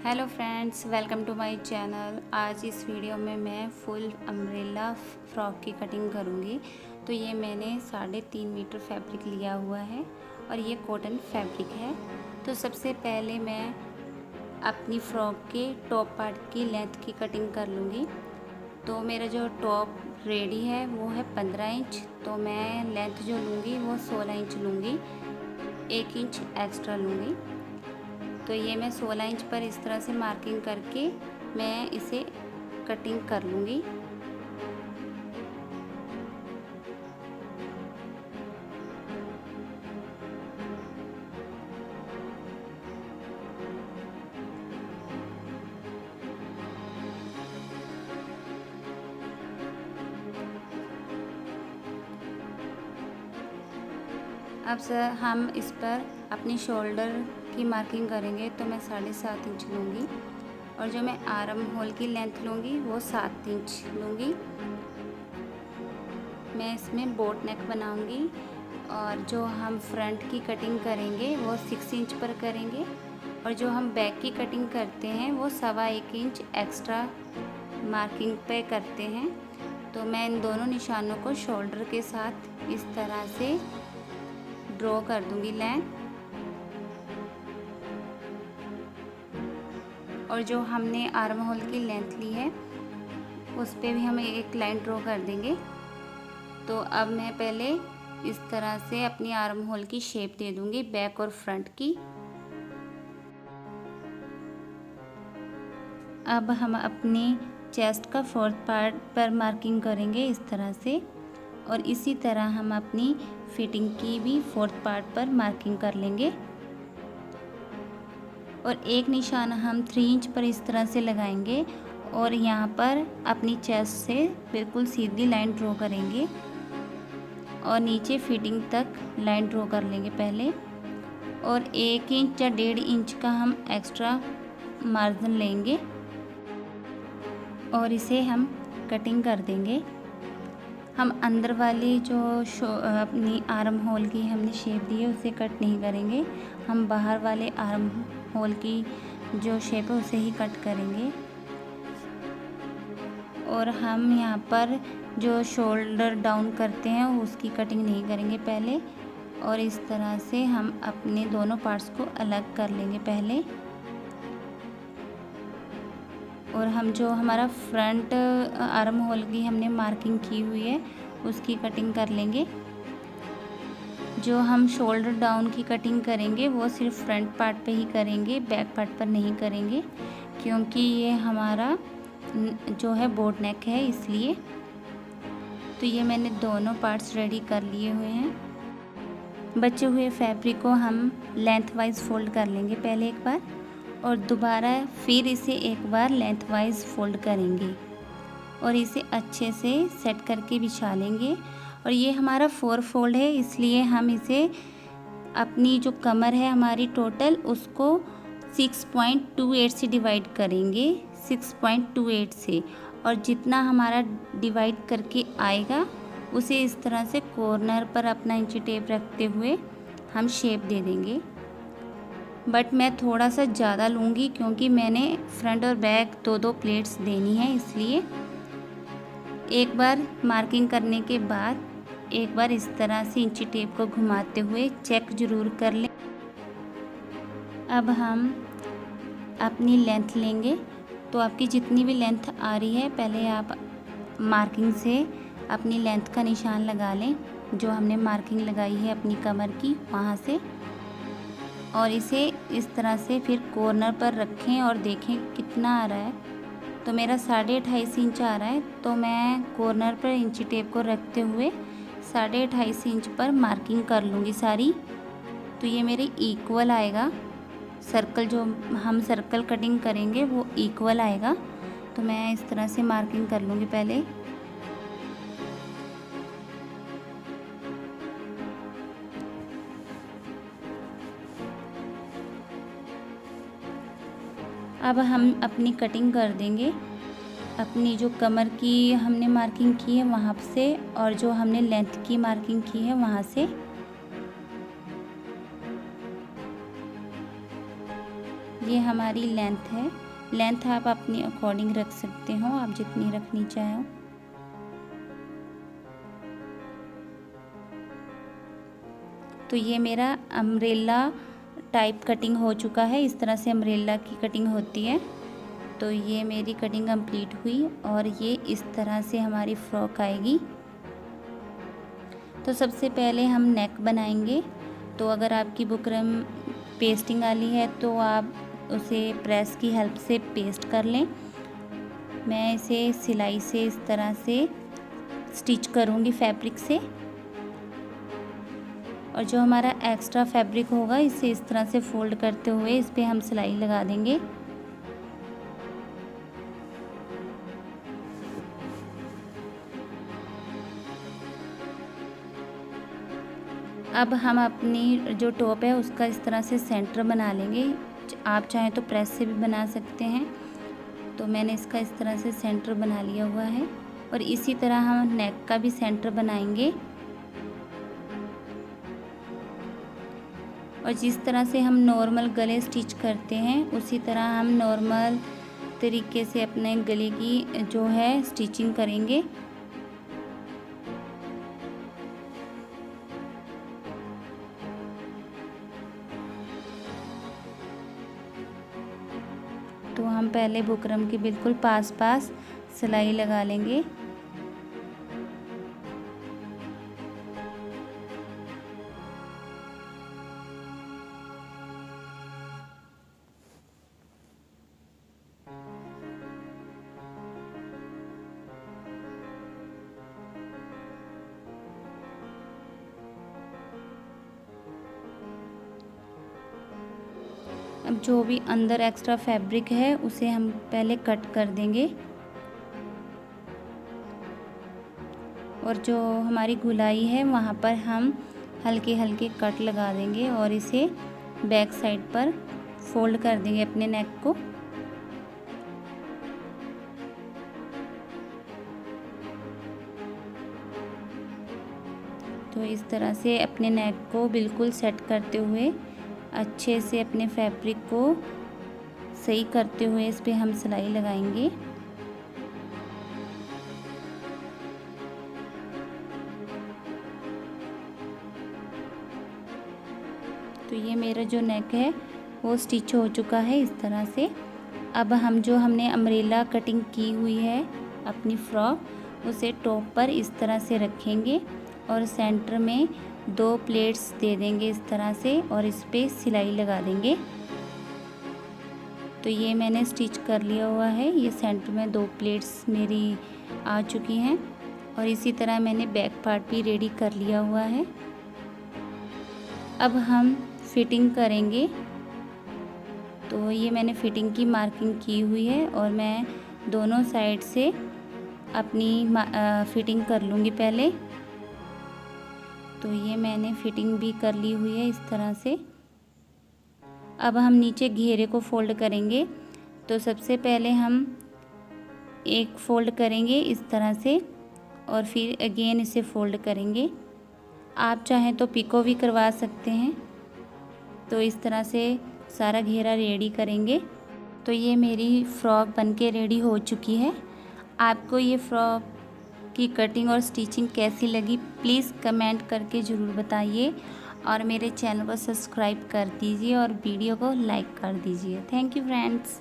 Hello friends, welcome to my channel. आज इस video में मैं फुल अम्ब्रेला फ्रॉक की कटिंग करूँगी। तो ये मैंने 3.5 मीटर फैब्रिक लिया हुआ है और ये कॉटन फैब्रिक है। तो सबसे पहले मैं अपनी फ़्रॉक के टॉप पार्ट की लेंथ की कटिंग कर लूँगी। तो मेरा जो टॉप रेडी है वो है 15 इंच। तो मैं लेंथ जो लूँगी वो 16 इंच लूँगी, 1 इंच एक्स्ट्रा लूँगी। तो ये मैं 16 इंच पर इस तरह से मार्किंग करके मैं इसे कटिंग कर लूँगी। अब सर हम इस पर अपनी शोल्डर की मार्किंग करेंगे। तो मैं 7.5 इंच लूँगी और जो मैं आर्म होल की लेंथ लूँगी वो 7 इंच लूँगी। मैं इसमें बोट नेक बनाऊँगी और जो हम फ्रंट की कटिंग करेंगे वो 6 इंच पर करेंगे और जो हम बैक की कटिंग करते हैं वो 1.25 इंच एक्स्ट्रा मार्किंग पे करते हैं। तो मैं इन दोनों निशानों को शोल्डर के साथ इस तरह से ड्रॉ कर दूंगी लाइन। और जो हमने आर्म होल की लेंथ ली है उस पे भी हम एक लाइन ड्रॉ कर देंगे। तो अब मैं पहले इस तरह से अपनी आर्म होल की शेप दे दूंगी, बैक और फ्रंट की। अब हम अपनी चेस्ट का 4th पार्ट पर मार्किंग करेंगे इस तरह से, और इसी तरह हम अपनी फिटिंग की भी 4th पार्ट पर मार्किंग कर लेंगे। और एक निशान हम 3 इंच पर इस तरह से लगाएंगे और यहाँ पर अपनी चेस्ट से बिल्कुल सीधी लाइन ड्रॉ करेंगे और नीचे फिटिंग तक लाइन ड्रॉ कर लेंगे पहले। और 1 इंच या 1.5 इंच का हम एक्स्ट्रा मार्जिन लेंगे और इसे हम कटिंग कर देंगे। हम अंदर वाली जो अपनी आर्म होल की हमने शेप दी है उसे कट नहीं करेंगे, हम बाहर वाले आर्म होल की जो शेप है उसे ही कट करेंगे। और हम यहाँ पर जो शोल्डर डाउन करते हैं उसकी कटिंग नहीं करेंगे पहले। और इस तरह से हम अपने दोनों पार्ट्स को अलग कर लेंगे पहले। और हम जो हमारा फ्रंट आर्म होल की हमने मार्किंग की हुई है उसकी कटिंग कर लेंगे। जो हम शोल्डर डाउन की कटिंग करेंगे वो सिर्फ फ्रंट पार्ट पे ही करेंगे, बैक पार्ट पर नहीं करेंगे, क्योंकि ये हमारा जो है बोट नेक है इसलिए। तो ये मैंने दोनों पार्ट्स रेडी कर लिए हुए हैं। बचे हुए फैब्रिक को हम लेंथ वाइज फोल्ड कर लेंगे पहले एक बार, और दोबारा फिर इसे एक बार लेंथ वाइज फोल्ड करेंगे और इसे अच्छे से सेट करके बिछा लेंगे। और ये हमारा 4 फोल्ड है, इसलिए हम इसे अपनी जो कमर है हमारी टोटल उसको 6.28 से डिवाइड करेंगे, 6.28 से। और जितना हमारा डिवाइड करके आएगा उसे इस तरह से कॉर्नर पर अपना इंची टेप रखते हुए हम शेप दे देंगे। बट मैं थोड़ा सा ज़्यादा लूँगी क्योंकि मैंने फ्रंट और बैक दो प्लेट्स देनी है, इसलिए एक बार मार्किंग करने के बाद एक बार इस तरह से इंची टेप को घुमाते हुए चेक ज़रूर कर लें। अब हम अपनी लेंथ लेंगे। तो आपकी जितनी भी लेंथ आ रही है पहले आप मार्किंग से अपनी लेंथ का निशान लगा लें, जो हमने मार्किंग लगाई है अपनी कमर की वहाँ से। और इसे इस तरह से फिर कॉर्नर पर रखें और देखें कितना आ रहा है। तो मेरा 28.5 इंच आ रहा है, तो मैं कॉर्नर पर इंची टेप को रखते हुए 28.5 इंच पर मार्किंग कर लूँगी सारी। तो ये मेरे इक्वल आएगा, सर्कल जो हम सर्कल कटिंग करेंगे वो इक्वल आएगा। तो मैं इस तरह से मार्किंग कर लूँगी पहले। अब हम अपनी कटिंग कर देंगे। अपनी जो कमर की हमने मार्किंग की है वहाँ से और जो हमने लेंथ की मार्किंग की है वहाँ से। ये हमारी लेंथ है। लेंथ आप अपनी अकॉर्डिंग रख सकते हो, आप जितनी रखनी चाहो। तो ये मेरा अम्ब्रेला टाइप कटिंग हो चुका है। इस तरह से अम्ब्रेला की कटिंग होती है। तो ये मेरी कटिंग कंप्लीट हुई और ये इस तरह से हमारी फ्रॉक आएगी। तो सबसे पहले हम नेक बनाएंगे। तो अगर आपकी बुकरम पेस्टिंग वाली है तो आप उसे प्रेस की हेल्प से पेस्ट कर लें। मैं इसे सिलाई से इस तरह से स्टिच करूँगी फैब्रिक से। और जो हमारा एक्स्ट्रा फैब्रिक होगा इसे इस तरह से फोल्ड करते हुए इस पे हम सिलाई लगा देंगे। अब हम अपनी जो टॉप है उसका इस तरह से सेंटर बना लेंगे। आप चाहें तो प्रेस से भी बना सकते हैं। तो मैंने इसका इस तरह से सेंटर बना लिया हुआ है। और इसी तरह हम नेक का भी सेंटर बनाएंगे। और जिस तरह से हम नॉर्मल गले स्टिच करते हैं उसी तरह हम नॉर्मल तरीके से अपने गले की जो है स्टिचिंग करेंगे। तो हम पहले बुकरम के बिल्कुल पास सिलाई लगा लेंगे। अब जो भी अंदर एक्स्ट्रा फैब्रिक है उसे हम पहले कट कर देंगे। और जो हमारी गुलाई है वहाँ पर हम हल्के हल्के कट लगा देंगे और इसे बैक साइड पर फोल्ड कर देंगे अपने नेक को। तो इस तरह से अपने नेक को बिल्कुल सेट करते हुए अच्छे से अपने फैब्रिक को सही करते हुए इस पे हम सिलाई लगाएंगे। तो ये मेरा जो नेक है वो स्टिच हो चुका है इस तरह से। अब हम जो हमने अम्ब्रेला कटिंग की हुई है अपनी फ्रॉक उसे टॉप पर इस तरह से रखेंगे और सेंटर में 2 प्लेट्स दे देंगे इस तरह से और इस पे सिलाई लगा देंगे। तो ये मैंने स्टिच कर लिया हुआ है। ये सेंटर में 2 प्लेट्स मेरी आ चुकी हैं और इसी तरह मैंने बैक पार्ट भी रेडी कर लिया हुआ है। अब हम फिटिंग करेंगे। तो ये मैंने फिटिंग की मार्किंग की हुई है और मैं दोनों साइड से अपनी फिटिंग कर लूँगी पहले। तो ये मैंने फिटिंग भी कर ली हुई है इस तरह से। अब हम नीचे घेरे को फोल्ड करेंगे। तो सबसे पहले हम एक फ़ोल्ड करेंगे इस तरह से और फिर अगेन इसे फ़ोल्ड करेंगे। आप चाहें तो पिको भी करवा सकते हैं। तो इस तरह से सारा घेरा रेडी करेंगे। तो ये मेरी फ़्रॉक बनके रेडी हो चुकी है। आपको ये फ़्रॉक की कटिंग और स्टिचिंग कैसी लगी प्लीज़ कमेंट करके ज़रूर बताइए और मेरे चैनल को सब्सक्राइब कर दीजिए और वीडियो को लाइक कर दीजिए। Thank you friends.